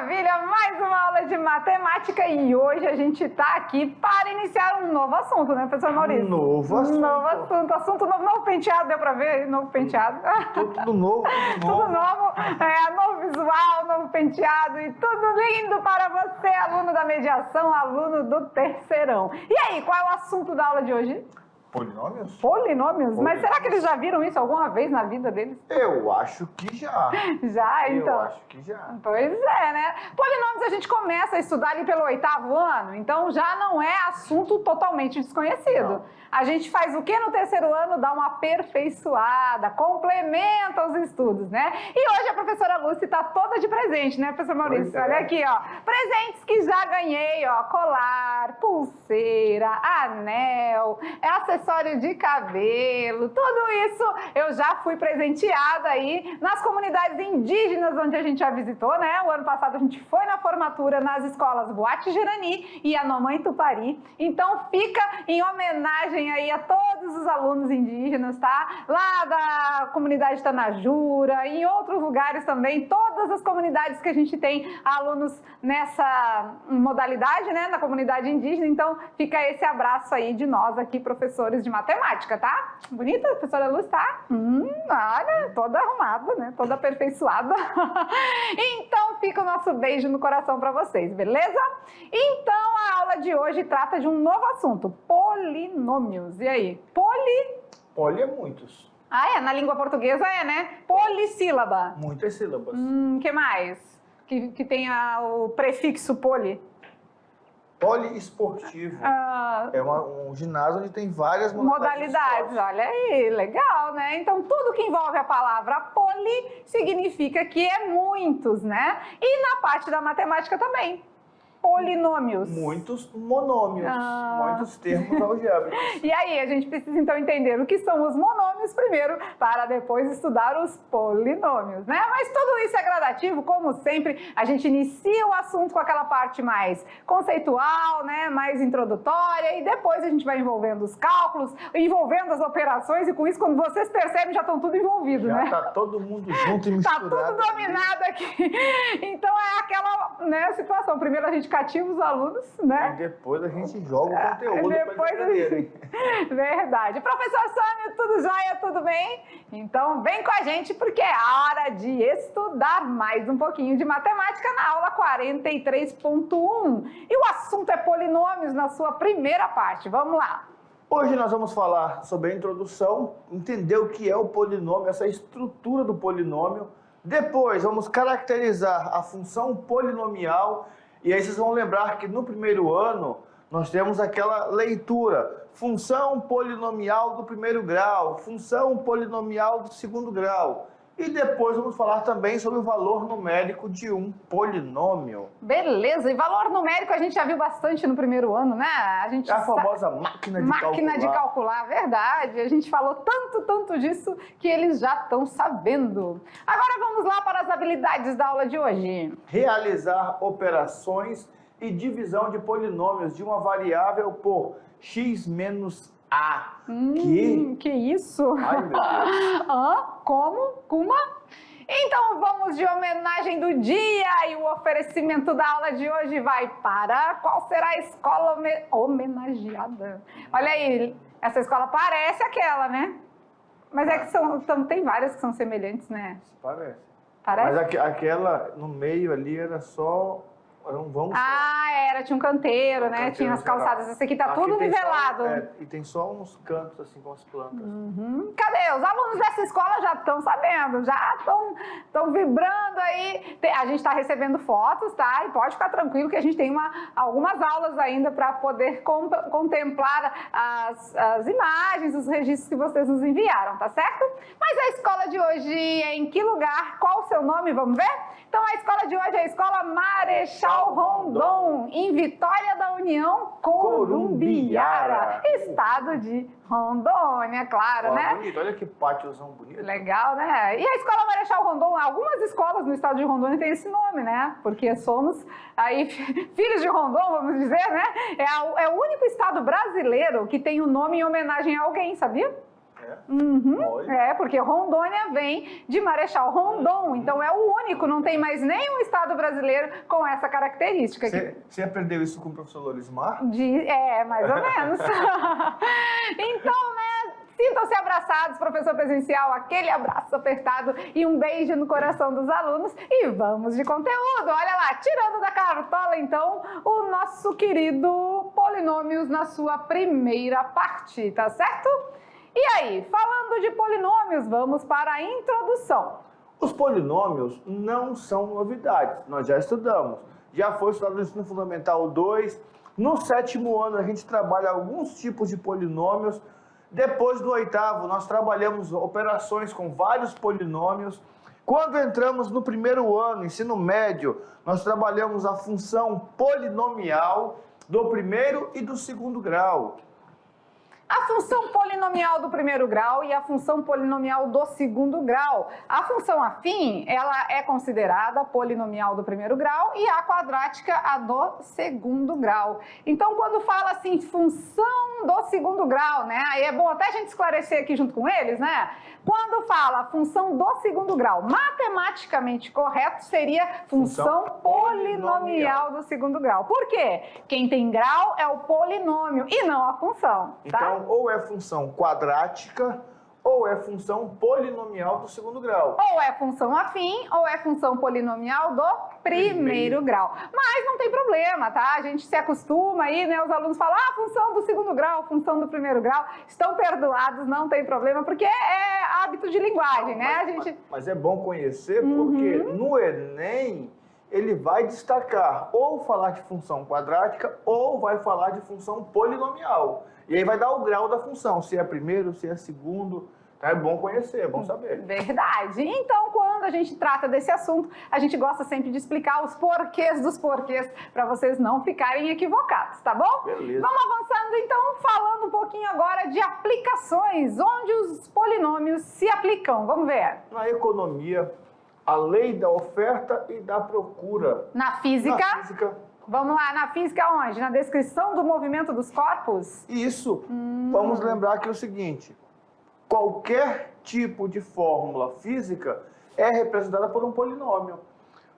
maravilha! Mais uma aula de matemática e hoje a gente está aqui para iniciar um novo assunto, né, professor Maurício? Novo assunto. Assunto novo, novo penteado, deu para ver? Novo penteado. Tudo novo, Tudo novo, novo visual, novo penteado e tudo lindo para você, aluno da mediação, aluno do terceirão. E aí, qual é o assunto da aula de hoje? Polinômios? Polinômios? Mas será que eles já viram isso alguma vez na vida deles? Eu acho que já. Já, então? Eu acho que já. Pois é, né? Polinômios a gente começa a estudar ali pelo 8º ano, então já não é assunto totalmente desconhecido. Não. A gente faz o que no terceiro ano? Dá uma aperfeiçoada, complementa os estudos, né? E hoje a professora Lúcia está toda de presente, né, professor Maurício? Pois é. Olha aqui, ó. Presentes que já ganhei, ó. Colar, pulseira, anel, acessório de cabelo, tudo isso eu já fui presenteada aí nas comunidades indígenas onde a gente já visitou, né? O ano passado a gente foi na formatura nas escolas Boate Girani e a Mamãe Tupari. Então fica em homenagem aí a todos os alunos indígenas, tá? Lá da comunidade Tanajura, em outros lugares também, todas as comunidades que a gente tem alunos nessa modalidade, né? Na comunidade indígena. Então fica esse abraço aí de nós aqui, professores de matemática, tá? Bonita, a professora Luz, tá? Olha, toda arrumada, né? Toda aperfeiçoada. Então fica o nosso beijo no coração para vocês, beleza? Então a aula de hoje trata de um novo assunto, polinômios. E aí? Poli é muitos. Ah, é? Na língua portuguesa é, né? Polissílaba. Muitas sílabas. Que mais? Que tem o prefixo poli. Poliesportivo. É um ginásio onde tem várias modalidades. Olha aí, legal, né? Então, tudo que envolve a palavra poli significa que é muitos, né? E na parte da matemática também. Polinômios. Muitos monômios, muitos termos algébricos. E aí, a gente precisa então entender o que são os monômios primeiro, para depois estudar os polinômios, né? Mas tudo isso é gradativo, como sempre, a gente inicia o assunto com aquela parte mais conceitual, né? Mais introdutória, e depois a gente vai envolvendo os cálculos, envolvendo as operações, e com isso, quando vocês percebem, já estão tudo envolvido, né? Já tá todo mundo junto e misturado. Tá tudo dominado aqui. Então é aquela, né, situação. Primeiro a gente cativa os alunos, né? E depois a gente joga o conteúdo depois para eles. Verdade. Professor Sâmio, tudo jóia? Tudo bem? Então vem com a gente porque é hora de estudar mais um pouquinho de matemática na aula 43.1. E o assunto é polinômios na sua primeira parte. Vamos lá. Hoje nós vamos falar sobre a introdução, entender o que é o polinômio, essa estrutura do polinômio. Depois vamos caracterizar a função polinomial. E aí vocês vão lembrar que no primeiro ano nós temos aquela leitura, função polinomial do primeiro grau, função polinomial do segundo grau. E depois vamos falar também sobre o valor numérico de um polinômio. Beleza, e valor numérico a gente já viu bastante no primeiro ano, né? A famosa máquina de calcular, verdade. A gente falou tanto disso que eles já estão sabendo. Agora vamos lá para as habilidades da aula de hoje. Realizar operações e divisão de polinômios de uma variável por x menos a. Que isso? Ai, meu Deus. Como? Kuma? Então vamos de homenagem do dia e o oferecimento da aula de hoje vai para qual será a escola homenageada? Olha aí, essa escola parece aquela, né? Mas é que tem várias que são semelhantes, né? Parece. Parece? Mas aquela no meio ali era só... tinha um canteiro, né? Tinha as calçadas. Esse aqui tá tudo nivelado. E tem só uns cantos assim com as plantas. Cadê? Os alunos dessa escola já estão sabendo, já estão vibrando aí. A gente está recebendo fotos, tá? E pode ficar tranquilo que a gente tem algumas aulas ainda para poder contemplar as imagens, os registros que vocês nos enviaram, tá certo? Mas a escola de hoje é em que lugar? Qual o seu nome? Vamos ver? Então a escola de hoje é a Escola Marechal Rondon, em Vitória da União Corumbiara, estado de Rondônia, claro, né? Bonito, olha que pátiozão bonito. Legal, né? E a Escola Marechal Rondon, algumas escolas no estado de Rondônia têm esse nome, né? Porque somos aí filhos de Rondon, vamos dizer, né? É o único estado brasileiro que tem o nome em homenagem a alguém, sabia? Olha. Porque Rondônia vem de Marechal Rondon, então é o único, não tem mais nenhum estado brasileiro com essa característica. Você aprendeu isso com o professor Lorismar? Mais ou menos. Então, né, sintam-se abraçados, professor presencial, aquele abraço apertado e um beijo no coração dos alunos e vamos de conteúdo. Olha lá, tirando da cartola, então, o nosso querido Polinômios na sua primeira parte, tá certo? E aí, falando de polinômios, vamos para a introdução. Os polinômios não são novidades, nós já estudamos. Já foi estudado no Ensino Fundamental 2. No 7º ano, a gente trabalha alguns tipos de polinômios. Depois do 8º, nós trabalhamos operações com vários polinômios. Quando entramos no 1º ano, ensino médio, nós trabalhamos a função polinomial do 1º e do 2º grau. A função polinomial do 1º grau e a função polinomial do 2º grau. A função afim, ela é considerada polinomial do 1º grau e a quadrática a do 2º grau. Então, quando fala assim, função do 2º grau, né? Aí é bom até a gente esclarecer aqui junto com eles, né? Quando fala função do 2º grau, matematicamente correto seria função polinomial do 2º grau. Por quê? Quem tem grau é o polinômio e não a função, tá? Então, ou é função quadrática ou é função polinomial do 2º grau. Ou é função afim ou é função polinomial do 1º grau. Mas não tem problema, tá? A gente se acostuma aí, né? Os alunos falam, função do 2º grau, função do 1º grau. Estão perdoados, não tem problema, porque é hábito de linguagem, né? Mas é bom conhecer, porque no Enem ele vai destacar ou falar de função quadrática ou vai falar de função polinomial. E aí vai dar o grau da função, se é 1º, se é 2º. Então é bom conhecer, é bom saber. Verdade. Então, quando a gente trata desse assunto, a gente gosta sempre de explicar os porquês dos porquês, para vocês não ficarem equivocados, tá bom? Beleza. Vamos avançando, então, falando um pouquinho agora de aplicações, onde os polinômios se aplicam. Vamos ver. Na economia, a lei da oferta e da procura. Na física. Na física. Vamos lá, na física onde? Na descrição do movimento dos corpos? Isso. Vamos lembrar que é o seguinte, qualquer tipo de fórmula física é representada por um polinômio.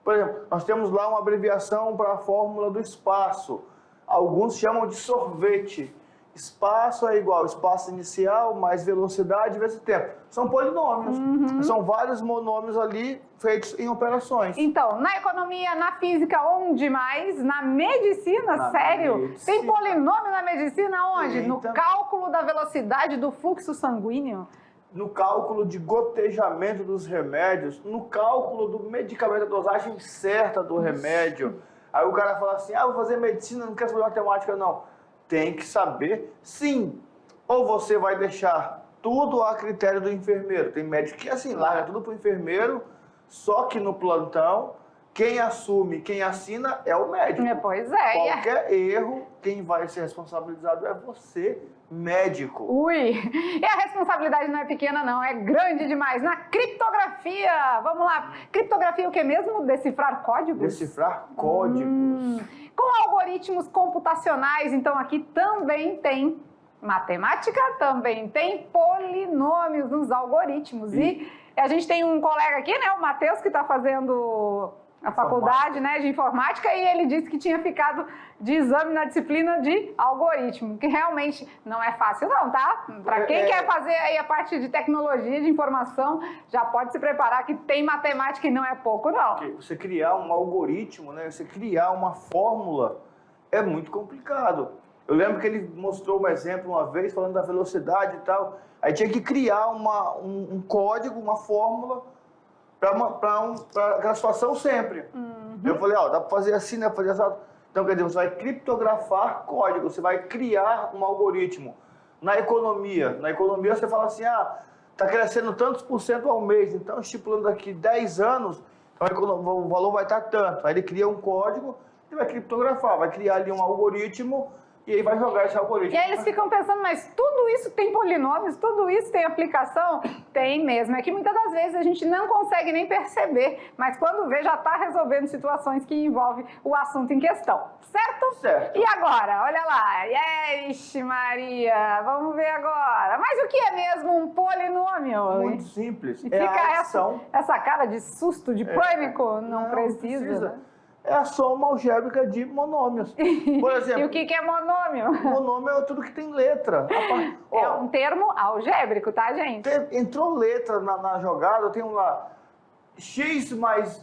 Por exemplo, nós temos lá uma abreviação para a fórmula do espaço. Alguns chamam de sorvete. Espaço é igual espaço inicial mais velocidade vezes tempo. São polinômios. São vários monômios ali feitos em operações. Então, na economia, na física, onde mais? Na medicina, sério? Medicina. Tem polinômio na medicina onde? Eita. No cálculo da velocidade do fluxo sanguíneo? No cálculo de gotejamento dos remédios, no cálculo do medicamento, a dosagem certa do remédio. Aí o cara fala assim, vou fazer medicina, não quero saber matemática, não. Tem que saber, sim. Ou você vai deixar tudo a critério do enfermeiro. Tem médico que, assim, larga tudo para o enfermeiro, só que no plantão, quem assume, quem assina é o médico. Pois é. Qualquer erro, quem vai ser responsabilizado é você, médico. Ui, e a responsabilidade não é pequena não, é grande demais. Na criptografia, vamos lá. Criptografia é o que mesmo? Decifrar códigos? Decifrar códigos. Com algoritmos computacionais, então aqui também tem matemática, também tem polinômios nos algoritmos. E a gente tem um colega aqui, né, o Matheus, que está fazendo a faculdade, né, de informática, e ele disse que tinha ficado de exame na disciplina de algoritmo, que realmente não é fácil não, tá? Para quem quer fazer aí a parte de tecnologia, de informação, já pode se preparar que tem matemática e não é pouco não. Porque você criar um algoritmo, né, você criar uma fórmula é muito complicado. Eu lembro que ele mostrou um exemplo uma vez, falando da velocidade e tal, aí tinha que criar um código, uma fórmula, para aquela situação sempre. Eu falei, dá para fazer assim, né? Fazer assim. Então, quer dizer, você vai criptografar código, você vai criar um algoritmo. Na economia você fala assim, está crescendo tantos por cento ao mês, então estipulando daqui 10 anos, então, o valor vai estar tanto. Aí ele cria um código e vai criptografar, vai criar ali um algoritmo E aí vai jogar esse algoritmo. E aí eles ficam pensando, mas tudo isso tem polinômios, tudo isso tem aplicação? Tem mesmo. É que muitas das vezes a gente não consegue nem perceber, mas quando vê já está resolvendo situações que envolvem o assunto em questão. Certo? Certo. E agora? Olha lá. Ixi, Maria, vamos ver agora. Mas o que é mesmo um polinômio? Muito simples. E É fica a adição. essa cara de susto, de pânico? Não precisa. Né? É a soma algébrica de monômios. Por exemplo, e o que é monômio? Monômio é tudo que tem letra. É um termo algébrico, tá, gente? Entrou letra na jogada, eu tenho lá x mais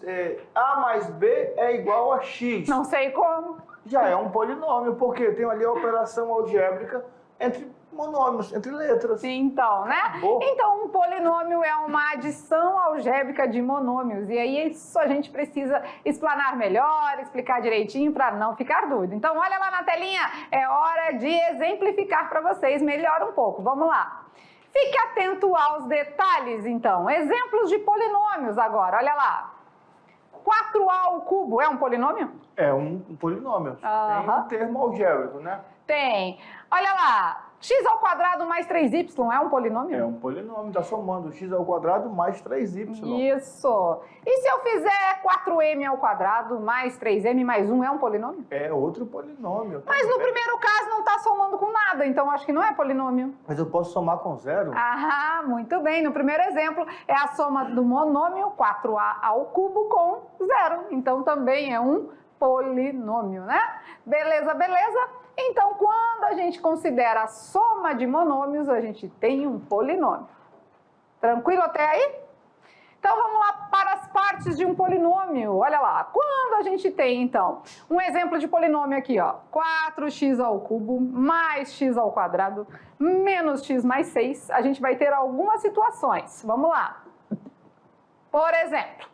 a mais b é igual a x. Não sei como. Já é um polinômio, porque tem ali a operação algébrica entre monômios, entre letras. Então, né? Então, um polinômio é uma adição algébrica de monômios. E aí, isso a gente precisa explanar melhor, explicar direitinho para não ficar dúvida. Então, olha lá na telinha, é hora de exemplificar para vocês melhor um pouco. Vamos lá. Fique atento aos detalhes, então. Exemplos de polinômios agora, olha lá. 4a ao cubo é um polinômio? É um polinômio. Tem um termo algébrico, né? Tem. Olha lá. X ao quadrado mais 3y é um polinômio? É um polinômio, está somando x ao quadrado mais 3y. Isso. E se eu fizer 4m ao quadrado mais 3m mais 1 é um polinômio? É outro polinômio. Mas no primeiro caso não está somando com nada, então acho que não é polinômio. Mas eu posso somar com zero? Ah, muito bem. No primeiro exemplo é a soma do monômio 4a ao cubo com zero. Então também é um polinômio, né? Beleza, beleza? Então, quando a gente considera a soma de monômios, a gente tem um polinômio. Tranquilo até aí? Então, vamos lá para as partes de um polinômio. Olha lá, quando a gente tem, então, um exemplo de polinômio aqui, ó, 4x ao cubo mais x ao quadrado menos x mais 6, a gente vai ter algumas situações. Vamos lá. Por exemplo,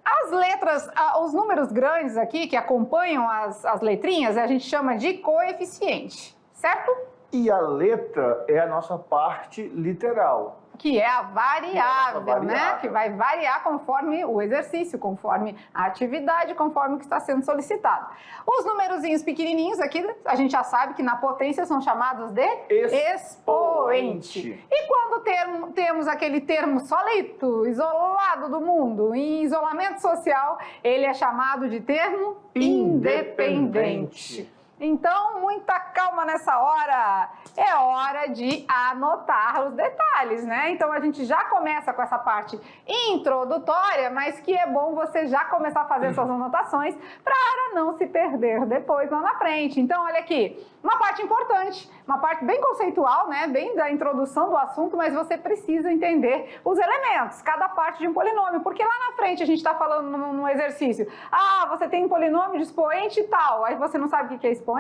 as letras, os números grandes aqui que acompanham as letrinhas, a gente chama de coeficiente, certo? E a letra é a nossa parte literal. Que é a variável, né? variável. Que vai variar conforme o exercício, conforme a atividade, conforme o que está sendo solicitado. Os numerozinhos pequenininhos aqui, a gente já sabe que na potência são chamados de expoente. E quando temos aquele termo solito, isolado do mundo, em isolamento social, ele é chamado de termo independente. Então, muita calma nessa hora. É hora de anotar os detalhes, né? Então, a gente já começa com essa parte introdutória, mas que é bom você já começar a fazer suas anotações para não se perder depois lá na frente. Então, olha aqui, uma parte importante, uma parte bem conceitual, né? Bem da introdução do assunto, mas você precisa entender os elementos, cada parte de um polinômio, porque lá na frente a gente está falando num exercício. Ah, você tem um polinômio de expoente e tal, aí você não sabe o que é expoente?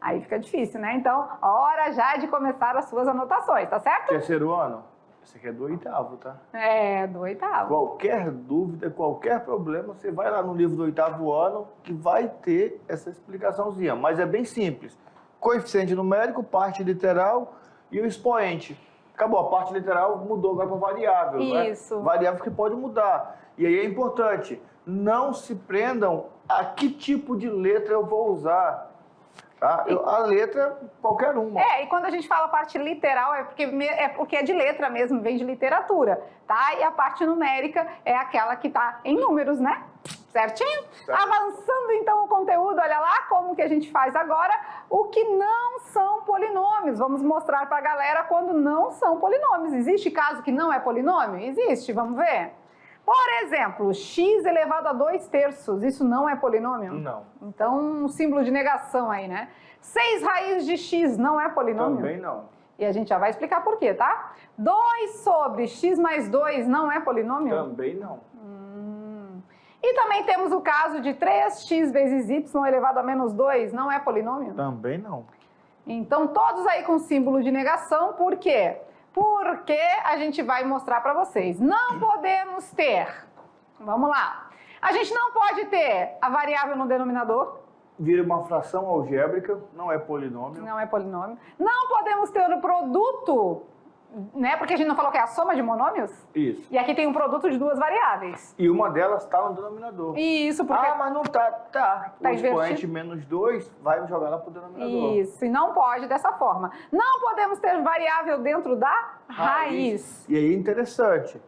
Aí fica difícil, né? Então, hora já de começar as suas anotações, tá certo? Terceiro ano? Esse aqui é do oitavo, tá? É, do oitavo. Qualquer dúvida, qualquer problema, você vai lá no livro do oitavo ano que vai ter essa explicaçãozinha. Mas é bem simples. Coeficiente numérico, parte literal e o expoente. Acabou, a parte literal mudou agora para variável. Isso. Né? Variável que pode mudar. E aí é importante, não se prendam a que tipo de letra eu vou usar. Tá? A letra, qualquer uma. E quando a gente fala parte literal, é porque é de letra mesmo, vem de literatura, tá? E a parte numérica é aquela que tá em números, né? Certinho? Certo. Avançando então o conteúdo, olha lá como que a gente faz agora o que não são polinômios. Vamos mostrar pra galera quando não são polinômios. Existe caso que não é polinômio? Existe, vamos ver? Por exemplo, x elevado a 2/3, isso não é polinômio? Não. Então, um símbolo de negação aí, né? 6 raiz de x não é polinômio? Também não. E a gente já vai explicar por quê, tá? 2 sobre x mais 2 não é polinômio? Também não. E também temos o caso de 3x vezes y elevado a menos 2, não é polinômio? Também não. Então, todos aí com símbolo de negação, por quê? Porque a gente vai mostrar para vocês. Não podemos ter, vamos lá, a gente não pode ter a variável no denominador. Vira uma fração algébrica, não é polinômio. Não é polinômio. Não podemos ter o produto né? Porque a gente não falou que é a soma de monômios? Isso. E aqui tem um produto de duas variáveis. E uma delas está no denominador. Isso, porque... Ah, mas não tá. Tá. O expoente invertido? menos 2 vai jogar lá pro denominador. Isso, e não pode dessa forma. Não podemos ter variável dentro da raiz. E aí é interessante.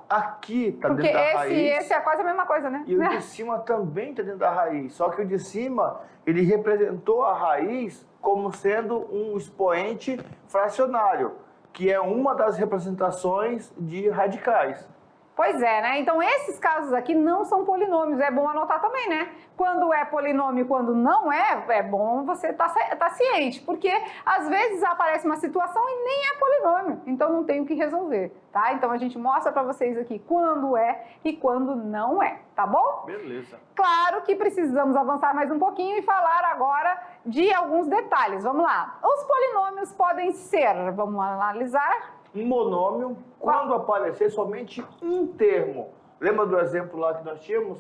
Aqui tá Porque dentro da raiz. esse é quase a mesma coisa, né? E o de cima também está dentro da raiz. Só que o de cima, ele representou a raiz como sendo um expoente fracionário, que é uma das representações de radicais. Pois é, né? Então esses casos aqui não são polinômios, é bom anotar também, né? Quando é polinômio e quando não é, é bom você estar ciente, porque às vezes aparece uma situação e nem é polinômio, então não tem o que resolver, tá? Então a gente mostra para vocês aqui quando é e quando não é, tá bom? Beleza. Claro que precisamos avançar mais um pouquinho e falar agora de alguns detalhes. Vamos lá. Os polinômios podem ser, vamos analisar... Um monômio, quando aparecer somente um termo. Lembra do exemplo lá que nós tínhamos?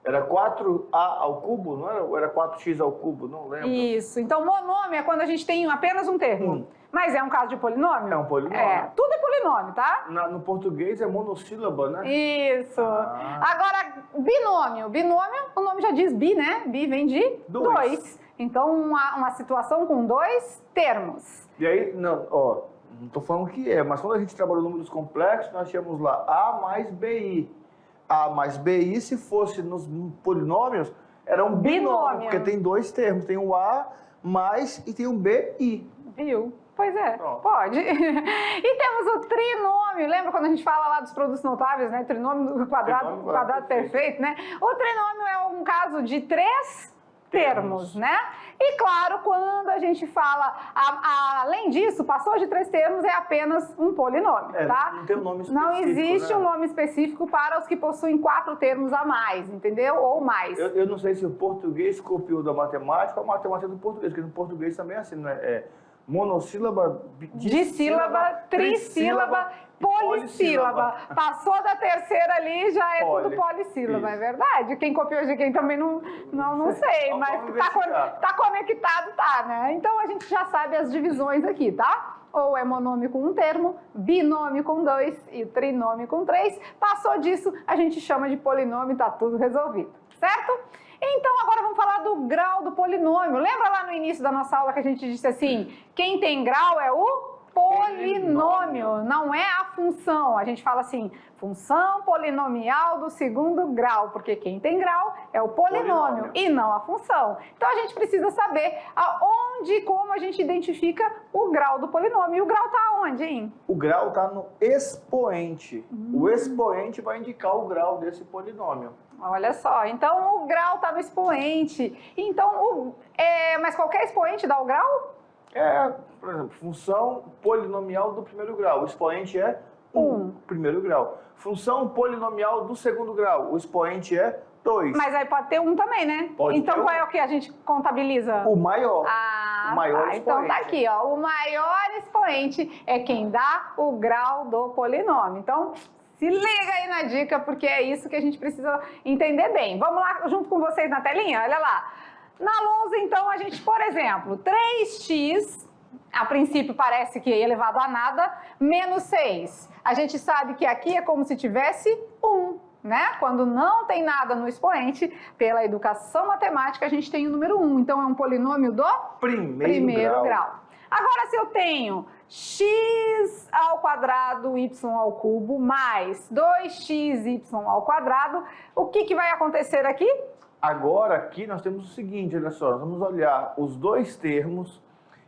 Era 4a ao cubo, não era? Ou era 4x ao cubo, não lembro. Isso. Então, monômio é quando a gente tem apenas um termo. Mas é um caso de polinômio? É um polinômio. É, tudo é polinômio, tá? No português é monossílaba, né? Isso. Agora, binômio. Binômio, o nome já diz bi, né? Bi vem de dois. Então, uma situação com dois termos. E aí, não estou falando que é, mas quando a gente trabalhou números complexos, nós tínhamos lá A mais BI. A mais BI, se fosse nos polinômios, era um binômio, porque tem dois termos. Tem o A mais e tem o BI. Viu? Pois é, Pronto. pode. E temos o trinômio. Lembra quando a gente fala lá dos produtos notáveis, né? Trinômio do quadrado perfeito, né? O trinômio é um caso de três termos, né? E claro, quando a gente fala, além disso, passou de três termos, é apenas um polinômio, tá? Não tem um nome específico, não existe né? um nome específico para os que possuem 4 termos a mais, entendeu? Ou mais. Eu não sei se o português copiou da matemática ou a matemática do português, porque no português também é assim, né? É monossílaba, dissílaba, trissílaba, polissílaba. Passou da terceira ali, já é tudo polissílaba, é verdade? Quem copiou de quem também não sei, mas tá conectado, tá, né? Então a gente já sabe as divisões aqui, tá? Ou é monômio com um termo, binômio com 2 e trinômio com 3. Passou disso, a gente chama de polinômio e tá tudo resolvido, certo? Então, agora vamos falar do grau do polinômio. Lembra lá no início da nossa aula que a gente disse assim, quem tem grau é o polinômio, não é a função. A gente fala assim, função polinomial do segundo grau, porque quem tem grau é o polinômio e não a função. Então, a gente precisa saber aonde e como a gente identifica o grau do polinômio. E o grau está onde, hein? O grau está no expoente. O expoente vai indicar o grau desse polinômio. Olha só, então o grau está no expoente. Então, mas qualquer expoente dá o grau? Por exemplo, função polinomial do primeiro grau. O expoente é 1, primeiro grau. Função polinomial do segundo grau. O expoente é 2. Mas aí pode ter 1 também, né? Pode então, ter qual é o que a gente contabiliza? O maior. O maior expoente. Então tá aqui, ó. O maior expoente é quem dá o grau do polinômio. Então, se liga aí na dica, porque é isso que a gente precisa entender bem. Vamos lá junto com vocês na telinha? Olha lá. Na lousa, então, a gente, por exemplo, 3x, a princípio parece que é elevado a nada, menos 6. A gente sabe que aqui é como se tivesse 1, né? Quando não tem nada no expoente, pela educação matemática, a gente tem o número 1. Então, é um polinômio do primeiro grau. Agora, se eu tenho x ao quadrado y ao cubo mais 2xy ao quadrado, o que vai acontecer aqui? Agora, aqui nós temos o seguinte, olha só, nós vamos olhar os dois termos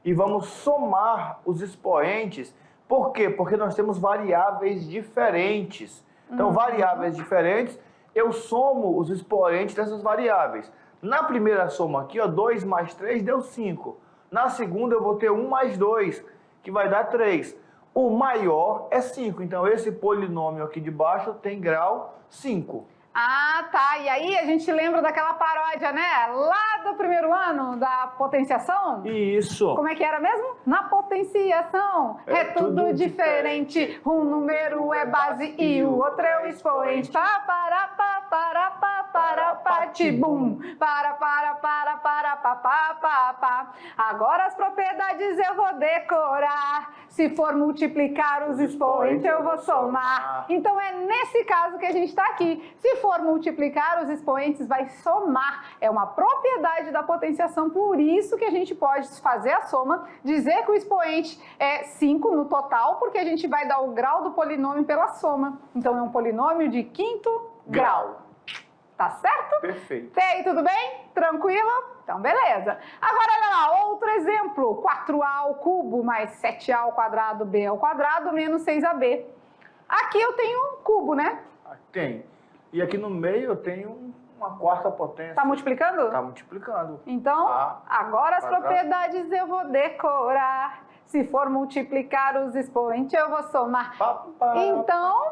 e vamos somar os expoentes. Por quê? Porque nós temos variáveis diferentes. Então, variáveis diferentes, eu somo os expoentes dessas variáveis. Na primeira soma aqui, ó, 2 mais 3 deu 5. Na segunda, eu vou ter 1 mais 2, que vai dar 3. O maior é 5. Então, esse polinômio aqui de baixo tem grau 5. Ah, tá. E aí a gente lembra daquela paródia, né? Lá do primeiro ano da potenciação? Isso. Como é que era mesmo? Na potenciação é tudo diferente. Um número é base e o outro é o expoente. Tibum. pá, pá, pá. Agora as propriedades eu vou decorar. Se for multiplicar os expoentes, eu vou somar. Então é nesse caso que a gente está aqui. Se for multiplicar os expoentes, vai somar. É uma propriedade da potenciação, por isso que a gente pode fazer a soma, dizer que o expoente é 5 no total, porque a gente vai dar o grau do polinômio pela soma. Então é um polinômio de quinto grau. Tá certo? Perfeito. Até aí, tudo bem? Tranquilo? Então, beleza. Agora, olha lá, outro exemplo. 4a ao cubo mais 7a ao quadrado b ao quadrado menos 6ab. Aqui eu tenho um cubo, né? Tem. E aqui no meio eu tenho uma quarta potência. Tá multiplicando? Tá multiplicando. Então, agora as quadrado. Propriedades eu vou decorar. Se for multiplicar os expoentes, eu vou somar. Então,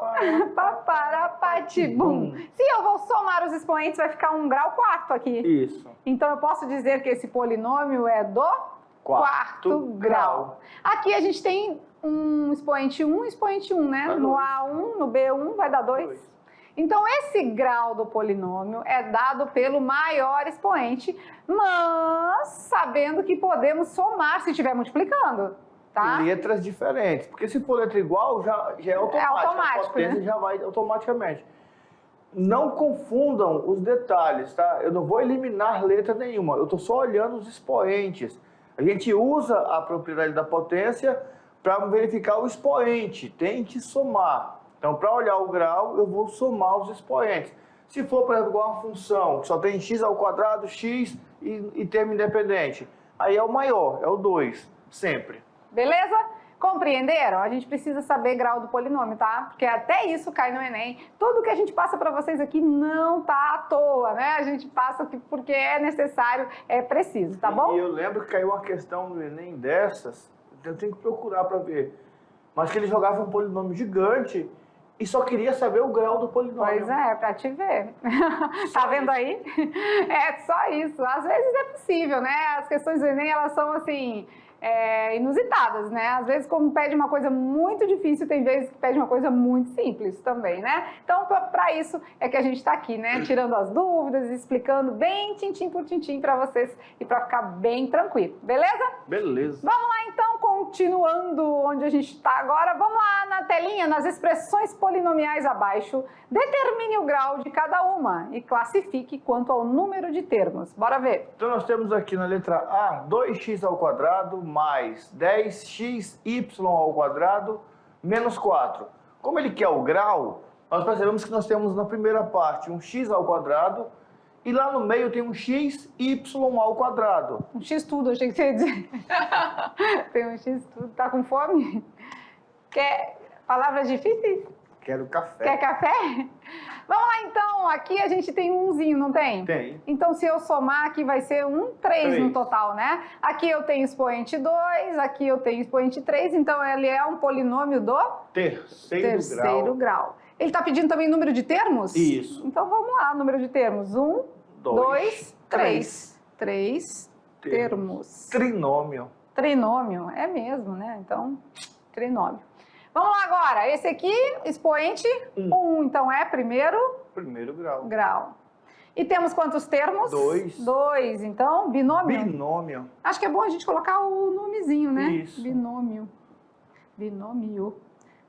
paparapatibum. Se eu vou somar os expoentes, vai ficar 1 grau quarto aqui. Isso. Então, eu posso dizer que esse polinômio é do quarto grau. Aqui a gente tem um expoente 1 e expoente 1, né? No A1, no B1 vai dar 2. Então, esse grau do polinômio é dado pelo maior expoente, mas sabendo que podemos somar se estiver multiplicando, tá? Letras diferentes, porque se for letra igual, já é automático. É automático, a potência, né? Já vai automaticamente. Não confundam os detalhes, tá? Eu não vou eliminar letra nenhuma, eu estou só olhando os expoentes. A gente usa a propriedade da potência para verificar o expoente, tem que somar. Então, para olhar o grau, eu vou somar os expoentes. Se for, por exemplo, igual uma função, que só tem x ao quadrado, x e termo independente, aí é o maior, é o 2, sempre. Beleza? Compreenderam? A gente precisa saber grau do polinômio, tá? Porque até isso cai no Enem. Tudo que a gente passa para vocês aqui não tá à toa, né? A gente passa porque é necessário, é preciso, tá bom? E eu lembro que caiu uma questão no Enem dessas, eu tenho que procurar para ver, mas que ele jogava um polinômio gigante e só queria saber o grau do polinômio. Pois é, pra te ver. Tá vendo aí? É só isso. Às vezes é possível, né? As questões do Enem, elas são assim, inusitadas, né? Às vezes, como pede uma coisa muito difícil, tem vezes que pede uma coisa muito simples também, né? Então, para isso é que a gente tá aqui, né? Tirando as dúvidas, explicando bem tintim por tintim para vocês e para ficar bem tranquilo, beleza? Beleza. Vamos lá, então, continuando onde a gente está agora. Vamos lá na telinha, nas expressões polinomiais abaixo. Determine o grau de cada uma e classifique quanto ao número de termos. Bora ver. Então, nós temos aqui na letra A, 2x ao quadrado mais 10xy ao quadrado menos 4. Como ele quer o grau, nós percebemos que nós temos na primeira parte um x ao quadrado e lá no meio tem um xy ao quadrado. Um x tudo, achei que você ia dizer. Tem um x tudo. Tá com fome? Quer palavras difíceis? Quero café. Quer café? Vamos lá, então. Aqui a gente tem um umzinho, não tem? Tem. Então, se eu somar, aqui vai ser 3 no total, né? Aqui eu tenho expoente 2, aqui eu tenho expoente 3, então ele é um polinômio do terceiro grau. Ele está pedindo também número de termos? Isso. Então, vamos lá, número de termos. 1, 2, 3. 3 termos. Trinômio. Trinômio, é mesmo, né? Então, trinômio. Vamos lá agora, esse aqui, expoente 1, então é primeiro grau. E temos quantos termos? 2. 2, então binômio? Binômio. Acho que é bom a gente colocar o nomezinho, né? Isso. Binômio. Binômio.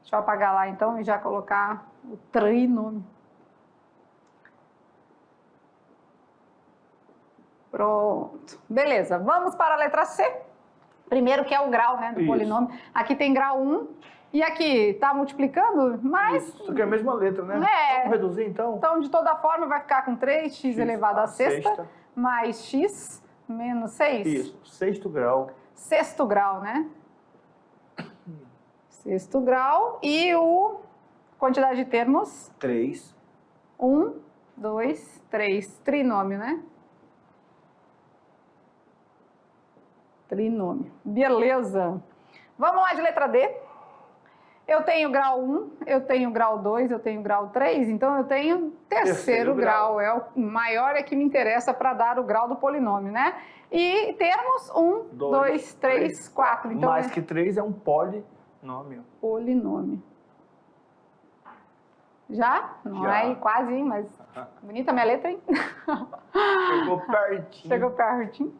Deixa eu apagar lá então e já colocar o trinômio. Pronto. Beleza, vamos para a letra C. Primeiro que é o grau, né, do polinômio. Aqui tem grau 1. E aqui, tá multiplicando, mas... Isso aqui é a mesma letra, né? Vamos reduzir, então? Então, de toda forma, vai ficar com 3x elevado à sexta, mais x menos 6. Isso, sexto grau. Sexto grau, né? Sexto grau. E o... quantidade de termos? 3. 1, 2, 3. Trinômio, né? Trinômio. Beleza. Vamos lá de letra D. Eu tenho grau 1, eu tenho grau 2, eu tenho grau 3, então eu tenho terceiro grau. É o maior é que me interessa para dar o grau do polinômio, né? E termos 1, 2, 3, 4. Então, mais que 3 é um polinômio. Polinômio. Já? Não Já. é quase, hein? Mas bonita minha letra, hein? Chegou pertinho. Chegou pertinho.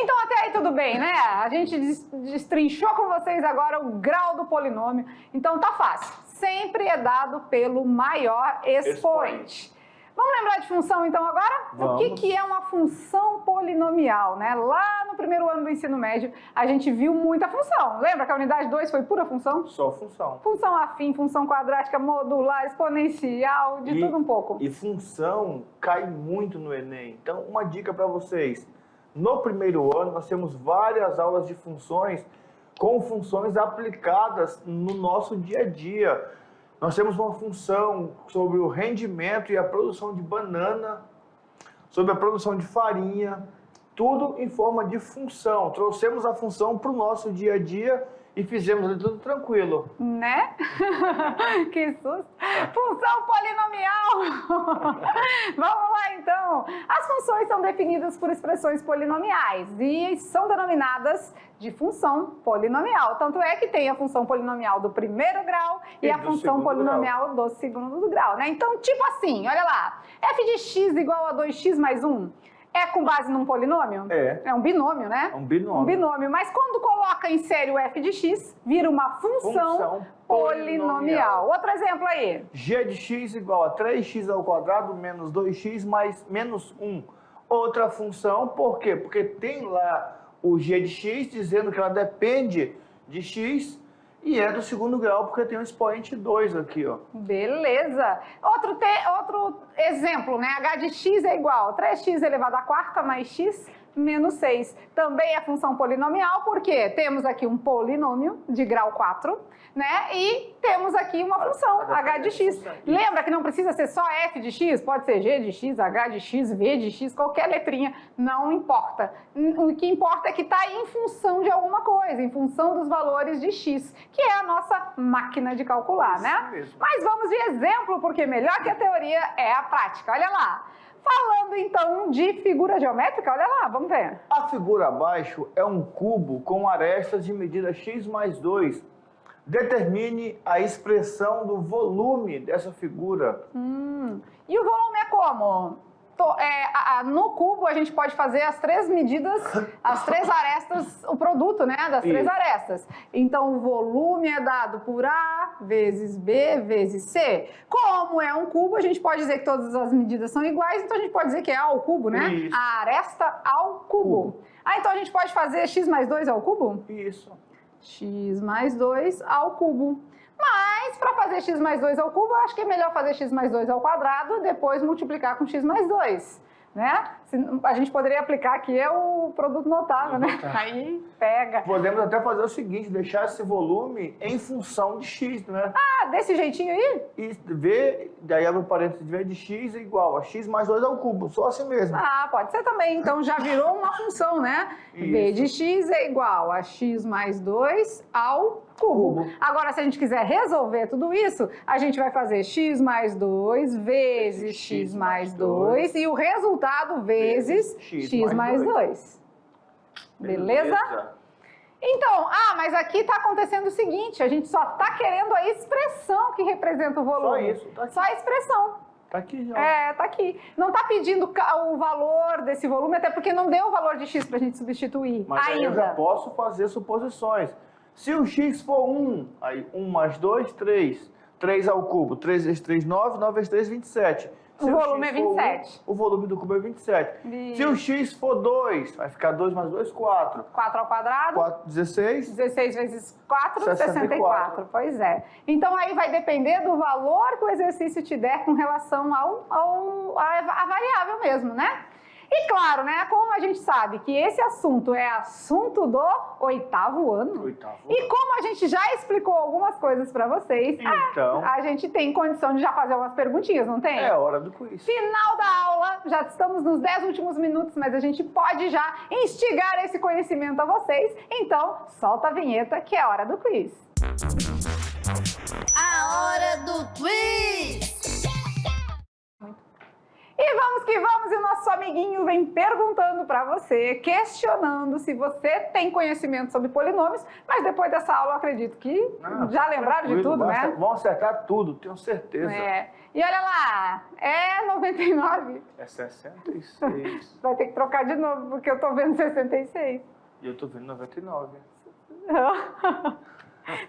Então até aí tudo bem, né? A gente destrinchou com vocês agora o grau do polinômio. Então tá fácil. Sempre é dado pelo maior expoente. Vamos lembrar de função então agora? Vamos. O que é uma função polinomial, né? Lá no primeiro ano do ensino médio, a gente viu muita função. Lembra que a unidade 2 foi pura função? Só função. Função afim, função quadrática, modular, exponencial, de tudo um pouco. E função cai muito no Enem. Então, uma dica para vocês. No primeiro ano, nós temos várias aulas de funções com funções aplicadas no nosso dia a dia. Nós temos uma função sobre o rendimento e a produção de banana, sobre a produção de farinha, tudo em forma de função. Trouxemos a função para o nosso dia a dia e fizemos ali tudo tranquilo. Né? Que susto! Função polinomial! Vamos lá então! As funções são definidas por expressões polinomiais e são denominadas de função polinomial. Tanto é que tem a função polinomial do primeiro grau e a função polinomial do segundo grau, né? Então, tipo assim, olha lá. F de x igual a 2x mais 1. É com base num polinômio? É. É um binômio, né? É um binômio. Um binômio. Mas quando coloca em série o f de x, vira uma função polinomial. Outro exemplo aí. G de x igual a 3x ao quadrado menos 2x mais menos 1. Outra função, por quê? Porque tem lá o g de x dizendo que ela depende de x e é do segundo grau porque tem um expoente 2 aqui, ó. Beleza. Outro exemplo, né? H de x é igual a 3x elevado à quarta mais x menos 6. Também é função polinomial, porque temos aqui um polinômio de grau 4, né? E temos aqui uma função, h de x. Lembra que não precisa ser só f de x, pode ser g de x, h de x, v de x, qualquer letrinha, não importa. O que importa é que está em função de alguma coisa, em função dos valores de x, que é a nossa máquina de calcular, né? Mesmo. Mas vamos de exemplo, porque melhor que a teoria é a prática. Olha lá. Falando então de figura geométrica, olha lá, vamos ver. A figura abaixo é um cubo com arestas de medida x mais 2. Determine a expressão do volume dessa figura. E o volume é como? No cubo a gente pode fazer as três medidas, as três arestas, o produto, né, das três arestas. Então o volume é dado por A vezes B vezes C. Como é um cubo, a gente pode dizer que todas as medidas são iguais, então a gente pode dizer que é A ao cubo, né? Isso. A aresta ao cubo. Então a gente pode fazer x mais 2 ao cubo? Isso. X mais 2 ao cubo. Mas, para fazer x mais 2 ao cubo, eu acho que é melhor fazer x mais 2 ao quadrado e depois multiplicar com x mais 2, né? A gente poderia aplicar aqui o produto notável, né? Aí pega. Podemos até fazer o seguinte, deixar esse volume em função de x, né? Ah, desse jeitinho aí? E v, daí abre o parênteses de v de x é igual a x mais 2 ao cubo, só assim mesmo. Ah, pode ser também. Então já virou uma função, né? Isso. V de x é igual a x mais 2 ao cubo. Agora, se a gente quiser resolver tudo isso, a gente vai fazer x mais 2 vezes x mais 2 e o resultado vezes x mais 2. Beleza? Então, mas aqui está acontecendo o seguinte, a gente só está querendo a expressão que representa o volume. Só isso, tá aqui. Só a expressão. Tá aqui já. Tá aqui. Não tá pedindo o valor desse volume, até porque não deu o valor de x pra gente substituir Mas ainda. aí eu já posso fazer suposições. Se o x for 1, aí 1 mais 2, 3. 3 ao cubo, 3 vezes 3, 9, 9 vezes 3, 27. O volume é 27. O volume do cubo é 27. Isso. Se o x for 2, vai ficar 2 mais 2, 4. 4 ao quadrado. 4, 16. 16 vezes 4, 64. 64. Pois é. Então aí vai depender do valor que o exercício te der com relação à variável mesmo, né? E claro, né, como a gente sabe que esse assunto é assunto do oitavo ano, e como a gente já explicou algumas coisas para vocês, então, a gente tem condição de já fazer umas perguntinhas, não tem? É hora do quiz. Final da aula, já estamos nos 10 últimos minutos, mas a gente pode já instigar esse conhecimento a vocês, então solta a vinheta que é a hora do quiz. A hora do quiz! E que vamos, e o nosso amiguinho vem perguntando para você, questionando se você tem conhecimento sobre polinômios, mas depois dessa aula eu acredito que já lembraram de tudo, né? Vão acertar tudo, tenho certeza. E olha lá, é 99. É 66. Vai ter que trocar de novo, porque eu tô vendo 66. E eu tô vendo 99.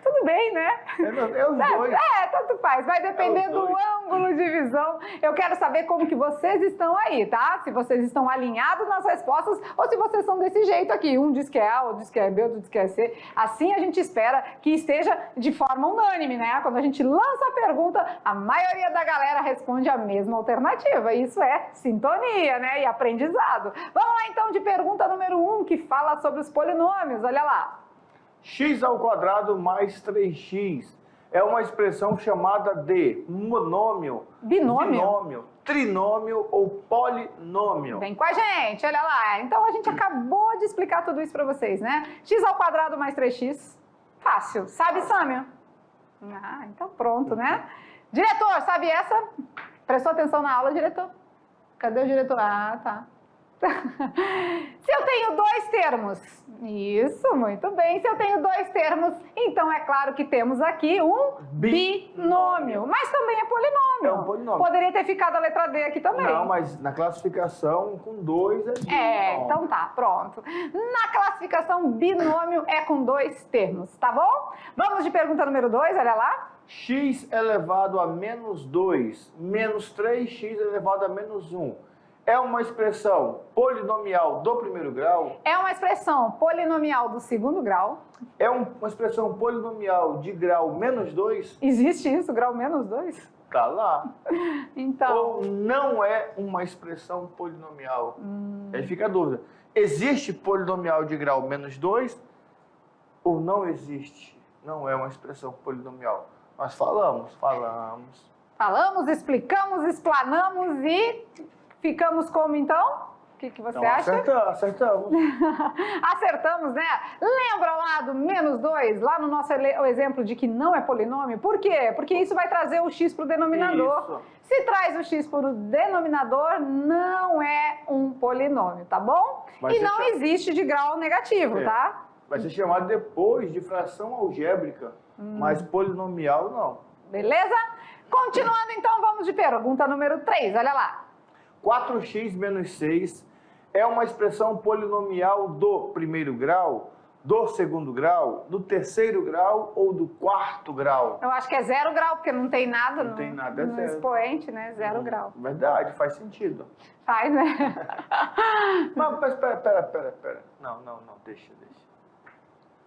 Tudo bem, né? É os dois. Tanto faz. Vai depender do ângulo de visão. Eu quero saber como que vocês estão aí, tá? Se vocês estão alinhados nas respostas ou se vocês são desse jeito aqui. Um diz que é A, outro diz que é B, outro diz que é C. Assim a gente espera que esteja de forma unânime, né? Quando a gente lança a pergunta, a maioria da galera responde a mesma alternativa. Isso é sintonia, né? E aprendizado. Vamos lá então de pergunta número 1, que fala sobre os polinômios. Olha lá. X² mais 3x é uma expressão chamada de monômio, binômio, trinômio ou polinômio. Vem com a gente, olha lá. Então a gente acabou de explicar tudo isso para vocês, né? X² mais 3x, fácil. Sabe, Sâmia? Então pronto, né? Diretor, sabe essa? Prestou atenção na aula, diretor? Cadê o diretor? Tá. Se eu tenho dois termos, isso, muito bem. Se eu tenho dois termos, então é claro que temos aqui um binômio, mas também é polinômio. É um polinômio. Poderia ter ficado a letra D aqui também. Não, mas na classificação com 2 é binômio. Então tá, pronto. Na classificação, binômio é com dois termos, tá bom? Vamos de pergunta número 2, olha lá. X elevado a menos 2 menos 3x elevado a menos 1. É uma expressão polinomial do primeiro grau? É uma expressão polinomial do segundo grau? É uma expressão polinomial de grau menos 2? Existe isso, grau menos 2? Tá lá. Então... Ou não é uma expressão polinomial? Aí fica a dúvida. Existe polinomial de grau menos 2 ou não existe? Não é uma expressão polinomial. Nós falamos. Falamos, explicamos, explanamos e... Ficamos como, então? O que você acha? Acertamos. Acertamos, né? Lembra lá do menos 2, lá no nosso exemplo de que não é polinômio? Por quê? Porque isso vai trazer o x para o denominador. Isso. Se traz o x para o denominador, não é um polinômio, tá bom? E não existe de grau negativo, tá? Vai ser chamado depois de fração algébrica, mas polinomial não. Beleza? Continuando, então, vamos de pergunta número 3, olha lá. 4x menos 6 é uma expressão polinomial do primeiro grau, do segundo grau, do terceiro grau ou do quarto grau? Eu acho que é 0 grau, porque não tem nada no expoente, né? 0 grau. Verdade, faz sentido. Faz, né? Mas pera. Não, deixa.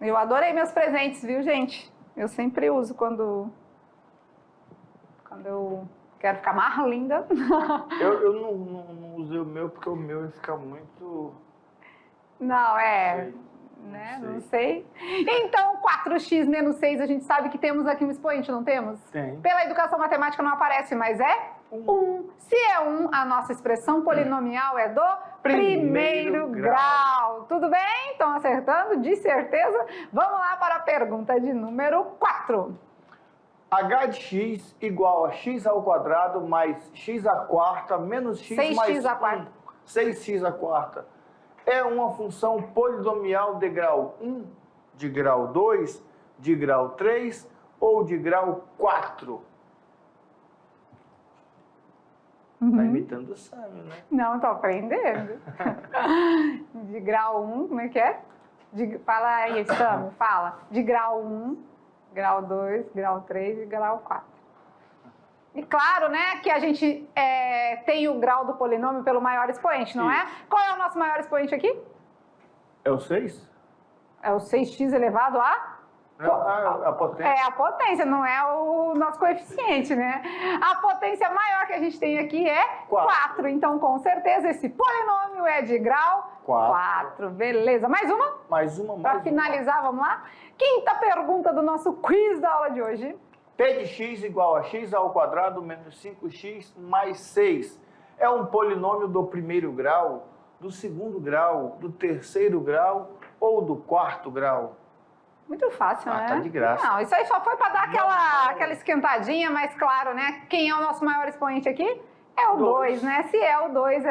Eu adorei meus presentes, viu, gente? Eu sempre uso quando eu... Quero ficar mais linda. Eu não usei o meu porque o meu ia ficar muito... Não, Não sei. Então, 4x menos 6, a gente sabe que temos aqui um expoente, não temos? Tem. Pela educação matemática não aparece, mas é 1. Se é 1, a nossa expressão polinomial é do primeiro grau. Tudo bem? Estão acertando? De certeza? Vamos lá para a pergunta de número 4. H de x igual a x² mais x² menos x 6x mais à quarta. 6x². É uma função polinomial de grau 1, de grau 2, de grau 3 ou de grau 4? Tá imitando o Sâmio, né? Não, tô aprendendo. De grau 1, como é que é? Fala aí, Sâmio, fala. De grau 1... Grau 2, grau 3 e grau 4. E claro, né, que a gente tem o grau do polinômio pelo maior expoente, não é? Qual é o nosso maior expoente aqui? É o 6? É o 6x elevado a? A potência. É a potência, não é o nosso coeficiente, né? A potência maior que a gente tem aqui é 4. Então, com certeza, esse polinômio é de grau 4. Beleza. Mais uma? Mais uma. Para finalizar, vamos lá? Quinta pergunta do nosso quiz da aula de hoje. P de x igual a x² menos 5x mais 6. É um polinômio do primeiro grau, do segundo grau, do terceiro grau ou do quarto grau? Muito fácil, né? Tá de graça. Não, isso aí só foi para dar aquela esquentadinha, mas claro, né? Quem é o nosso maior expoente aqui? É o 2, né? Se é o 2,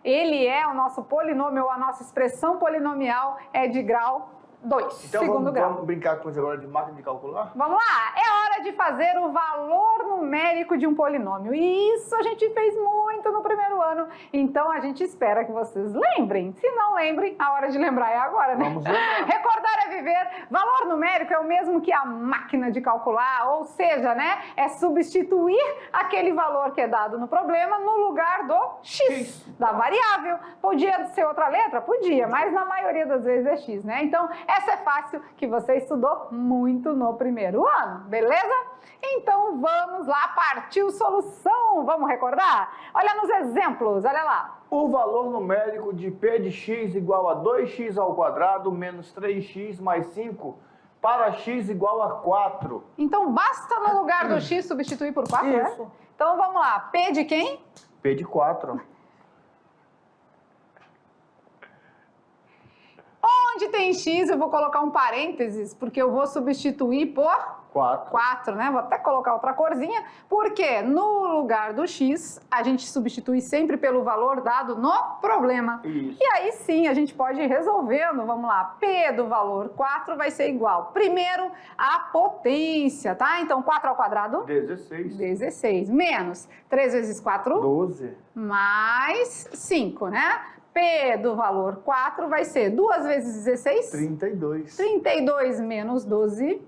ele é o nosso polinômio, a nossa expressão polinomial é de grau 2, Então segundo grau. vamos brincar com isso agora de máquina de calcular? Vamos lá, é hora de fazer o valor numérico de um polinômio. E isso a gente fez muito no primeiro ano, então a gente espera que vocês lembrem. Se não lembrem, a hora de lembrar é agora, né? Vamos lembrar. Recordar é viver. Valor numérico é o mesmo que a máquina de calcular, ou seja, né, é substituir aquele valor que é dado no problema no lugar do x, da variável. Podia ser outra letra? Podia, mas na maioria das vezes é x, né? Então, essa é fácil, que você estudou muito no primeiro ano, beleza? Então vamos lá, partiu solução, vamos recordar? Olha nos exemplos, olha lá. O valor numérico de p de x igual a 2x ao quadrado menos 3x mais 5 para x igual a 4. Então basta no lugar do x substituir por 4, né? Isso. Então vamos lá, p de quem? P de 4. Onde tem x, eu vou colocar um parênteses, porque eu vou substituir por 4, né? Vou até colocar outra corzinha, porque no lugar do x, a gente substitui sempre pelo valor dado no problema. Isso. E aí sim, a gente pode ir resolvendo, vamos lá, p do valor 4 vai ser igual, primeiro, a potência, tá? Então, 4 ao quadrado? 16. 16, menos 3 vezes 4? 12. Mais 5, né? P do valor 4 vai ser 2 vezes 16? 32. 32 menos 12,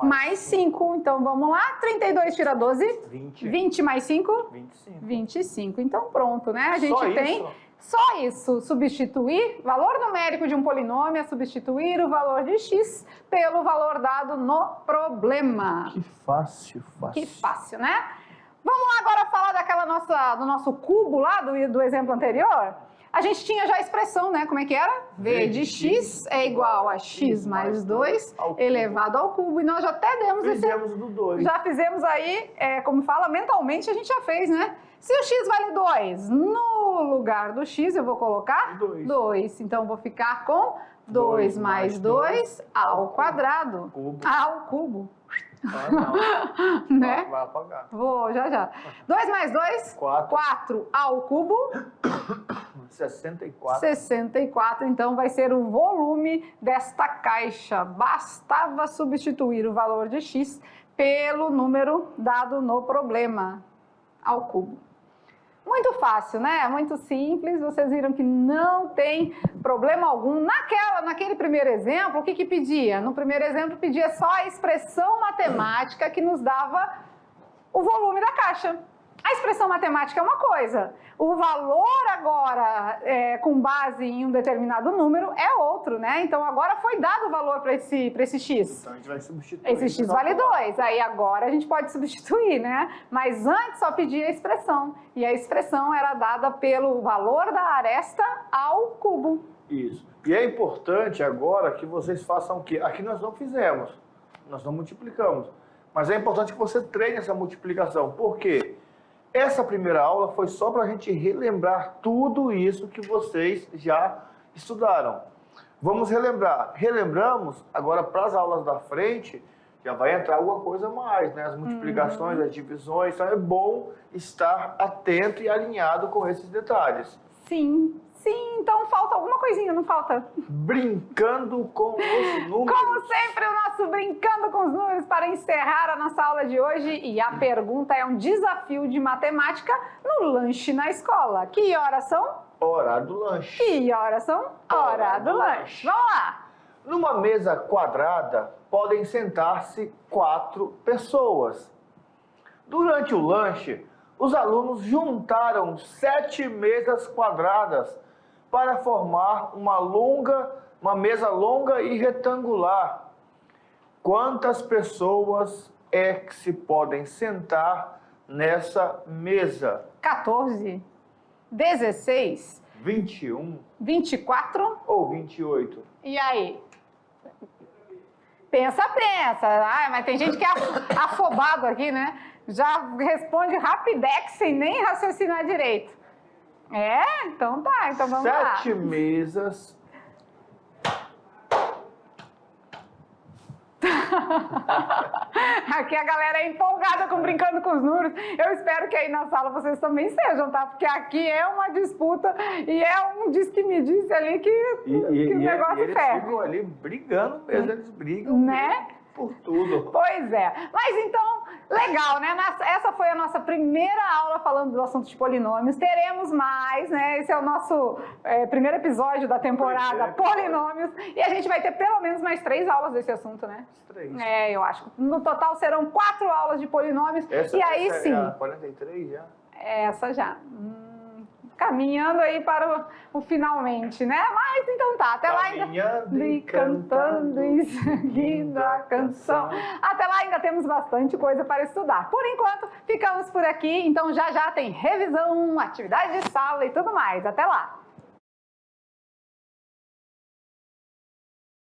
mais 5. Então, vamos lá. 32 tira 12? 20. 20 mais 5? 25. 25. Então, pronto, né? A gente Só tem isso? só isso. Substituir valor numérico de um polinômio, é substituir o valor de x pelo valor dado no problema. Que fácil, fácil. Que fácil, né? Vamos lá agora falar do nosso cubo lá, do exemplo anterior? A gente tinha já a expressão, né? Como é que era? V de x é igual a x mais 2 elevado ao cubo. E nós já até demos Fizemos do 2. Já fizemos aí, como fala, mentalmente a gente já fez, né? Se o x vale 2, no lugar do x eu vou colocar 2. Então eu vou ficar com 2 mais 2 ao quadrado. Ao cubo. Ah, não. Né? Vai apagar. Vou, já. 2 mais 2? 4 ao cubo. 64. 64, então vai ser o volume desta caixa. Bastava substituir o valor de x pelo número dado no problema, ao cubo. Muito fácil, né? Muito simples. Vocês viram que não tem problema algum. Naquele primeiro exemplo, o que pedia? No primeiro exemplo, pedia só a expressão matemática que nos dava o volume da caixa. A expressão matemática é uma coisa. O valor agora, com base em um determinado número, é outro, né? Então, agora foi dado o valor para esse x. Então, a gente vai substituir. Esse x vale 2. Aí, agora, a gente pode substituir, né? Mas antes só pedia a expressão. E a expressão era dada pelo valor da aresta ao cubo. Isso. E é importante agora que vocês façam o quê? Aqui nós não fizemos. Nós não multiplicamos. Mas é importante que você treine essa multiplicação. Por quê? Essa primeira aula foi só para a gente relembrar tudo isso que vocês já estudaram. Vamos relembrar. Relembramos, agora para as aulas da frente, já vai entrar alguma coisa a mais, né? As multiplicações, as divisões. Então é bom estar atento e alinhado com esses detalhes. Sim, então falta alguma coisinha, não falta? Brincando com os números. Como sempre, o nosso Brincando com os Números para encerrar a nossa aula de hoje. E a pergunta é um desafio de matemática no lanche na escola. Que horas são? Hora do lanche. Que horas são? Hora do lanche. Vamos lá! Numa mesa quadrada, podem sentar-se 4 pessoas. Durante o lanche, os alunos juntaram 7 mesas quadradas para formar uma mesa longa e retangular. Quantas pessoas é que se podem sentar nessa mesa? 14, 16, 21 24 ou 28? E aí? Pensa. Ai, mas tem gente que é afobado aqui, né? Já responde rapidex sem nem raciocinar direito. Então tá, então vamos lá. 7 mesas. Aqui a galera é empolgada com brincando com os números. Eu espero que aí na sala vocês também sejam, tá? Porque aqui é uma disputa e é um diz-que-me-disse ali que o negócio eles ferra. ficam ali brigando mesmo, eles brigam Né? por tudo. Pois é. Mas então, legal, né? Essa foi a nossa primeira aula falando do assunto de polinômios. Teremos mais, né? Esse é o nosso primeiro episódio da temporada Polinômios. E a gente vai ter pelo menos mais 3 aulas desse assunto, né? 3. Eu acho. No total serão 4 aulas de polinômios. E aí sim. É a 43 já? Essa já. Caminhando aí para o finalmente, né? Mas então tá, até lá ainda. E cantando e seguindo a canção. Até lá ainda temos bastante coisa para estudar. Por enquanto, ficamos por aqui. Então já tem revisão, atividade de sala e tudo mais. Até lá!